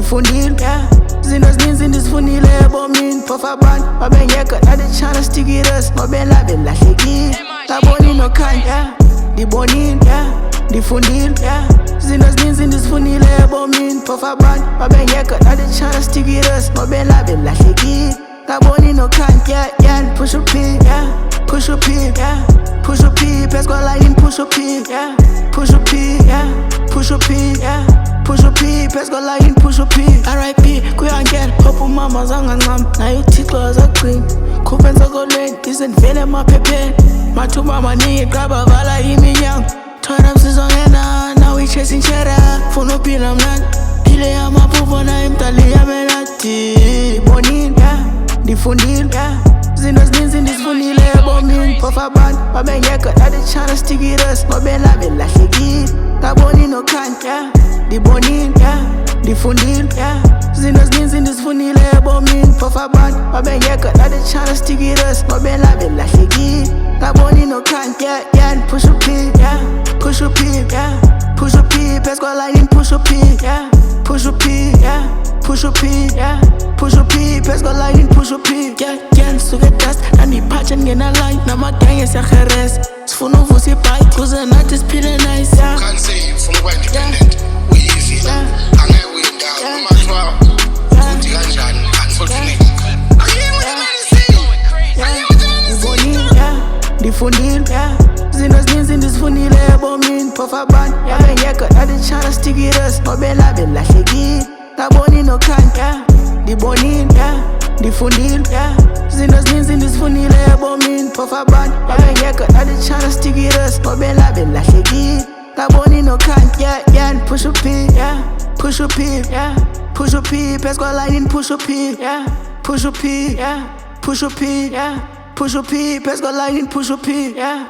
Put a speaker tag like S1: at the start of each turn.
S1: ndifundile, yeah. Zinto zininzi ndizifunile ebomini, phofu abantu babengekho nade tryna stick it us, ngobe labe lahlekile, ngaboni nokhanya, yeah. Ndibonile, yeah. Ndifundile, yeah. Zinto zininzi ndizifunile ebomini, phofu abantu babengekho nade tryna stick it us, ngobe labe lahlekile, ngaboni nokhanya, yeah, yeah. Push up, yeah. Push up, yeah. Push up, press go line, push up, yeah. Push up, yeah. Push up, yeah. Push up, press go line, push up. R.I.P. kuyangena, hope mama zangancam, nayo uThixo zakuqina. Khuphenza kolweni, isendivele emaphepheni. Mathuba amaningi qaba vala iminyango. Thora msizongena, now we chasing cheddar. Funa uphila mnandi, phile yamaphupho nayo imdali yameladi. Ndibonile, yeah. Ndifundile, yeah. Zinto zininzi ndizifunile ebomini, phofu abantu babengekho nade tryna stick it us, ngobe labe lahlekile, ngaboni nokhanya, yeah. Ndibonile, yeah. Ndifundile, yeah. Zinto zininzi ndizifunile ebomini, phofu abantu babengekho nade tryna stick it us, ngobe labe lahlekile, ngaboni nokhanya, yeah, yeah. Push up, yeah. Push up, yeah. Push up, press go line, push up, yeah. Push up, yeah. Push up, yeah. Push up, press go line, push up, yeah, yeah. Suke dust, nandiphathe ngena line, namagenge siyageresa, sifuna uvusa ibhayiki, kuze nathi siphile nice, yeah.
S2: Can't say ufuna ukuba independent, uyizi, angeke uyindawo, umathiwa uthi kanjani, unfortunately.
S1: Ndifundile, yeah. Zinto zininzi ndizifunile ebomini, phofu abantu babengekho nade tryna stick it us, ngobe labe lahlekile, ngaboni nokhanya, yeah. Ndibonile, yeah. Ndifundile, yeah. Zinto zininzi ndizifunile ebomini, phofu abantu babengekho nade tryna stick it us, ngobe labe lahlekile, ngaboni nokhanya, yeah, yeah. Push up, yeah. Push up, yeah. Push up, press go line, push up, yeah. Push up, yeah. Push up, yeah. Push up, press go line, push up, yeah.